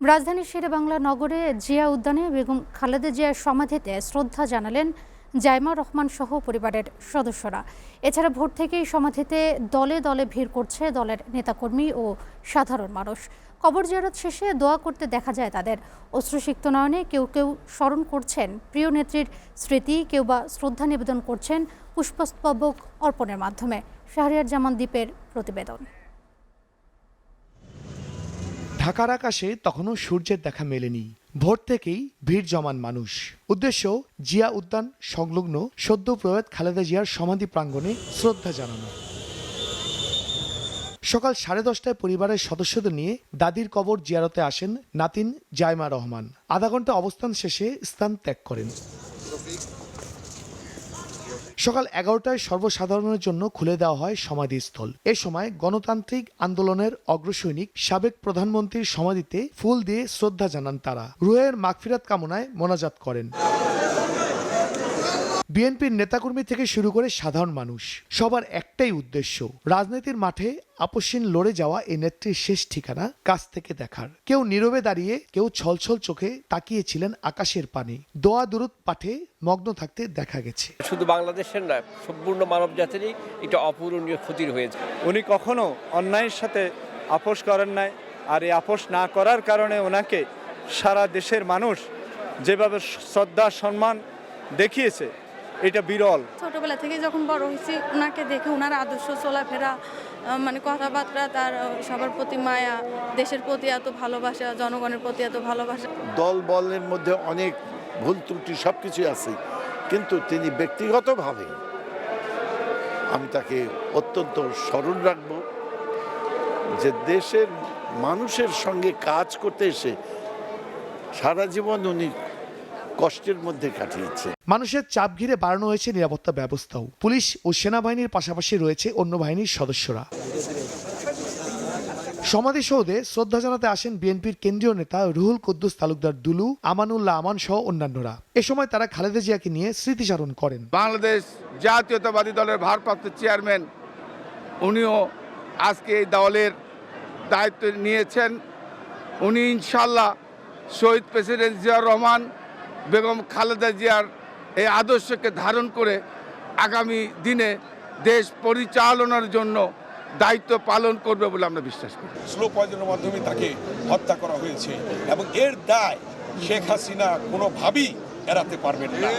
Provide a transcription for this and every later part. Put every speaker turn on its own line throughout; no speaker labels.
রাজধানীর শেরেবাংলা নগরে জিয়া উদ্যানে বেগম খালেদা জিয়ার সমাধিতে শ্রদ্ধা জানালেন জাইমা রহমান সহ পরিবারের সদস্যরা। এছাড়া ভোর থেকেই সমাধিতে দলে দলে ভিড় করছে দলের নেতাকর্মী ও সাধারণ মানুষ। কবর জিয়ারত শেষে দোয়া করতে দেখা যায় তাদের। অশ্রুসিক্ত নয়নে কেউ কেউ স্মরণ করছেন প্রিয় নেত্রীর স্মৃতি, কেউ বা শ্রদ্ধা নিবেদন করছেন পুষ্পস্তবক অর্পণের মাধ্যমে। শাহরিয়ার জামান দ্বীপের প্রতিবেদন।
ঢাকার আকাশে তখনও সূর্যের দেখা মেলেনি। ভোর থেকেই ভিড় জমান মানুষ। উদ্দেশ্য জিয়া উদ্যান সংলগ্ন সদ্য প্রয়াত খালেদা জিয়ার সমাধি প্রাঙ্গণে শ্রদ্ধা জানানো। সকাল 10:30টায় পরিবারের সদস্যদের নিয়ে দাদির কবর জিয়ারতে আসেন নাতিন জাইমা রহমান। আধা ঘন্টা অবস্থান শেষে স্থান ত্যাগ করেন। সকাল 11টায় সর্বসাধারণের জন্য খুলে দেওয়া হয় সমাধিস্থল। এ সময় গণতান্ত্রিক আন্দোলনের অগ্রসৈনিক সাবেক প্রধানমন্ত্রীর সমাধিতে ফুল দিয়ে শ্রদ্ধা জানান তারা। রুহের মাগফিরাত কামনায় মোনাজাত করেন। বিএনপির নেতাকর্মী থেকে শুরু করে সাধারণ মানুষ, সবার একটাই উদ্দেশ্য রাজনীতির মাঠে আপসহীন লড়ে যাওয়া এই নেত্রীর শেষ ঠিকানা কাছ থেকে দেখার। কেউ নীরবে দাঁড়িয়ে, কেউ ছলছল চোখে তাকিয়েছিলেন আকাশের পানে। দোয়া দুরুদ পাঠে মগ্ন থাকতে দেখা গেছে।
শুধু বাংলাদেশের নয়, সম্পূর্ণ মানব জাতিরই এটা অপূরণীয় ক্ষতির হয়েছে।
উনি কখনো অন্যায়ের সাথে আপোষ করেন নাই, আর এই আপোষ না করার কারণে ওনাকে সারা দেশের মানুষ যেভাবে শ্রদ্ধা সম্মান দেখিয়েছে, এটা বিরল।
ছোটবেলা থেকে যখন বড় হয়েছি ওনাকে দেখে, ওনার আদর্শ চলাফেরা, মানে কথাবার্তা, তার সবার প্রতি মায়া, দেশের প্রতি এত ভালোবাসা, জনগণের প্রতি এত ভালোবাসা।
দল বলের মধ্যে অনেক ভুল ত্রুটি সবকিছু আছে, কিন্তু তিনি ব্যক্তিগতভাবে আমি তাকে অত্যন্ত স্মরণ রাখব, যে দেশের মানুষের সঙ্গে কাজ করতে এসে সারা জীবন উনি কষ্টের মধ্যে কাটিয়েছে।
মানুষের চাপ ঘিরে বাড়ানো হয়েছে নিরাপত্তা ব্যবস্থাও। পুলিশ ও সেনাবাহিনীর পাশাপাশি রয়েছে অন্য বাহিনীর সদস্যরা। সমাধিসৌধে শ্রদ্ধা জানাতে আসেন বিএনপির কেন্দ্রীয় নেতা রুহুল কুদ্দুস তালুকদার দুলু, আমানুল্লাহ আমান সহ অন্যান্যরা। এ সময় তারা খালেদা জিয়াকে নিয়ে স্মৃতিচারণ করেন।
বাংলাদেশ জাতীয়তাবাদী দলের ভারপ্রাপ্ত চেয়ারম্যান, উনিও আজকে এই দলের দায়িত্ব নিয়েছেন। উনি ইনশাল্লাহ শহীদ প্রেসিডেন্ট জিয়াউর রহমান, বেগম খালেদা জিয়ার এই আদর্শকে ধারণ করে আগামী দিনে দেশ পরিচালনার জন্য দায়িত্ব পালন করবে বলে আমরা বিশ্বাস করি।
স্লো পয়জনের মাধ্যমে তাকে হত্যা করা হয়েছে এবং এর দায় শেখ হাসিনা কোনোভাবেই এড়াতে পারবেন না,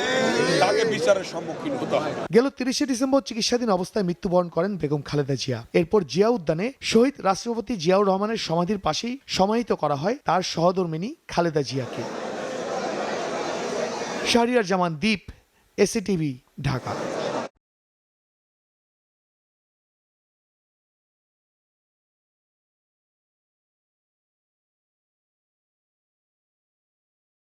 তাকে বিচারের সম্মুখীন হতে হবে।
গেল 30শে ডিসেম্বর চিকিৎসাধীন অবস্থায় মৃত্যুবরণ করেন বেগম খালেদা জিয়া। এরপর জিয়া উদ্যানে শহীদ রাষ্ট্রপতি জিয়াউর রহমানের সমাধির পাশেই সমাহিত করা হয় তার সহধর্মিণী খালেদা জিয়াকে। শাহরিয়ার জামান দ্বীপ, এসএটিভি, ঢাকা।